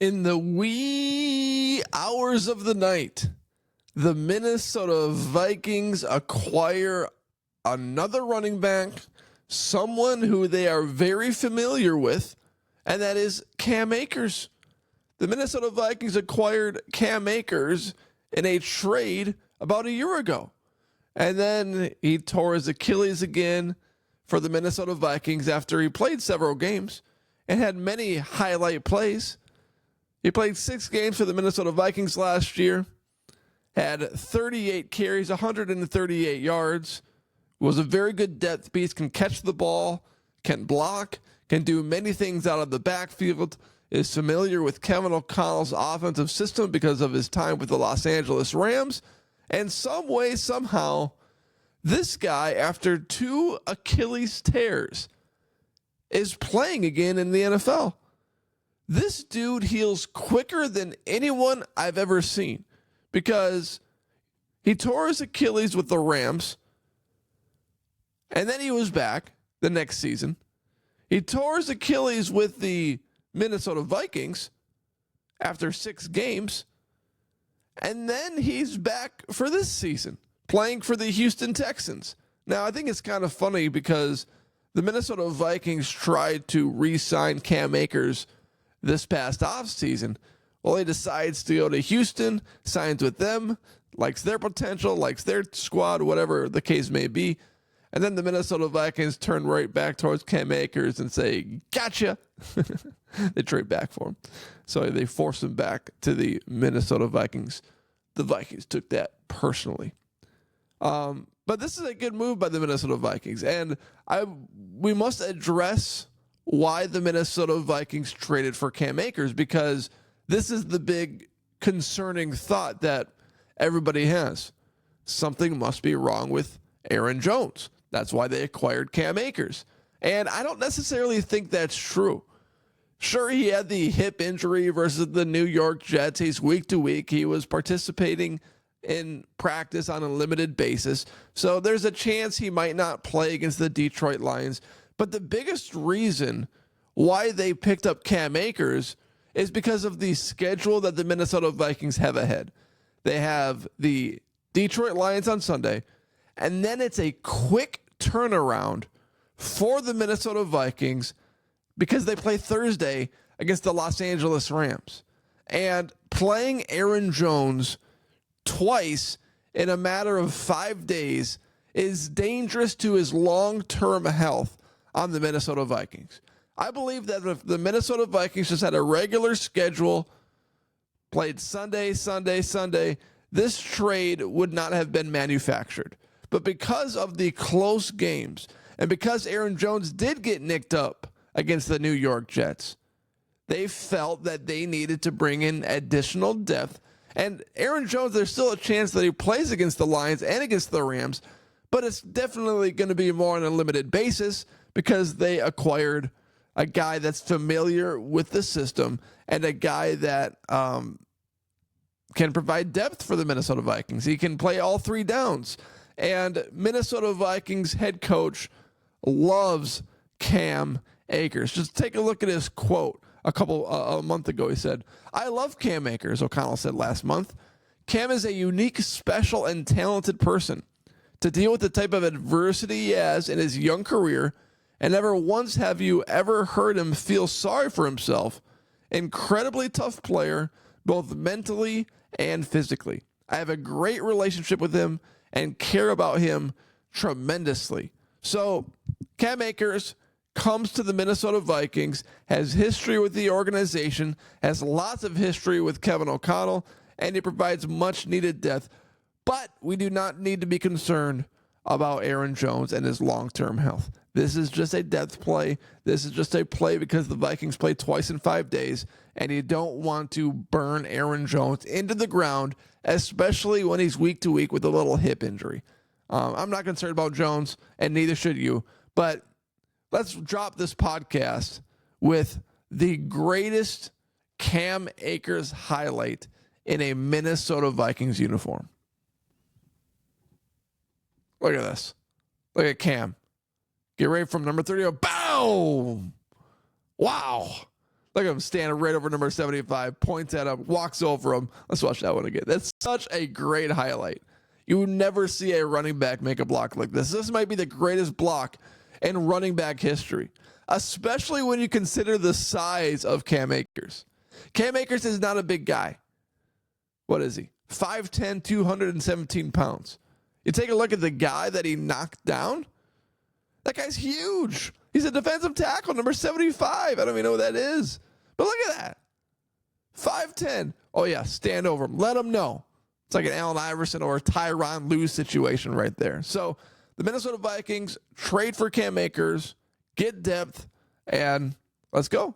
In the wee hours of the night, the Minnesota Vikings acquire another running back, someone who they are very familiar with, and that is Cam Akers. The Minnesota Vikings acquired Cam Akers in a trade about a year ago. And then he tore his Achilles again for the Minnesota Vikings after he played several games and had many highlight plays. He played 6 games for the Minnesota Vikings last year, had 38 carries, 138 yards, was a very good depth piece, can catch the ball, can block, can do many things out of the backfield, is familiar with Kevin O'Connell's offensive system because of his time with the Los Angeles Rams. And some way, somehow, this guy, after 2 Achilles tears, is playing again in the NFL. This dude heals quicker than anyone I've ever seen because he tore his Achilles with the Rams, and then he was back the next season. He tore his Achilles with the Minnesota Vikings after 6 games, and then he's back for this season, playing for the Houston Texans. Now, I think it's kind of funny because the Minnesota Vikings tried to re-sign Cam Akers this past offseason. Well, he decides to go to Houston, signs with them, likes their potential, likes their squad, whatever the case may be. And then the Minnesota Vikings turn right back towards Cam Akers and say, gotcha. They trade back for him. So they force him back to the Minnesota Vikings. The Vikings took that personally. But this is a good move by the Minnesota Vikings. And we must address why the Minnesota Vikings traded for Cam Akers, because this is the big concerning thought that everybody has. Something must be wrong with Aaron Jones. That's why they acquired Cam Akers. And I don't necessarily think that's true. Sure, he had the hip injury versus the New York Jets. He's week to week. He was participating in practice on a limited basis. So there's a chance he might not play against the Detroit Lions. But the biggest reason why they picked up Cam Akers is because of the schedule that the Minnesota Vikings have ahead. They have the Detroit Lions on Sunday, and then it's a quick turnaround for the Minnesota Vikings because they play Thursday against the Los Angeles Rams. And playing Aaron Jones twice in a matter of 5 days is dangerous to his long-term health on the Minnesota Vikings. I believe that if the Minnesota Vikings just had a regular schedule, played Sunday, this trade would not have been manufactured. But because of the close games, and because Aaron Jones did get nicked up against the New York Jets, they felt that they needed to bring in additional depth. And Aaron Jones, there's still a chance that he plays against the Lions and against the Rams, but it's definitely going to be more on a limited basis because they acquired a guy that's familiar with the system and a guy that can provide depth for the Minnesota Vikings. He can play all 3 downs. And Minnesota Vikings head coach loves Cam Akers. Just take a look at his quote a month ago. He said, "I love Cam Akers," O'Connell said last month. "Cam is a unique, special, and talented person. To deal with the type of adversity he has in his young career, and never once have you ever heard him feel sorry for himself. Incredibly tough player, both mentally and physically. I have a great relationship with him and care about him tremendously." So Cam Akers comes to the Minnesota Vikings, has history with the organization, has lots of history with Kevin O'Connell, and he provides much needed depth. But we do not need to be concerned about Aaron Jones and his long-term health. This is just a depth play. This is just a play because the Vikings play twice in 5 days, and you don't want to burn Aaron Jones into the ground, especially when he's week to week with a little hip injury. I'm not concerned about Jones, and neither should you. But let's drop this podcast with the greatest Cam Akers highlight in a Minnesota Vikings uniform. Look at this. Look at Cam. Get ready from number 30. Boom! Wow. Look at him standing right over number 75, points at him, walks over him. Let's watch that one again. That's such a great highlight. You would never see a running back make a block like this. This might be the greatest block in running back history, especially when you consider the size of Cam Akers. Cam Akers is not a big guy. What is he? 5'10", 217 pounds. You take a look at the guy that he knocked down. That guy's huge. He's a defensive tackle, number 75. I don't even know what that is. But look at that. 5'10". Oh, yeah, stand over him. Let him know. It's like an Allen Iverson or a Tyronn Lue situation right there. So the Minnesota Vikings trade for Cam Akers, get depth, and let's go.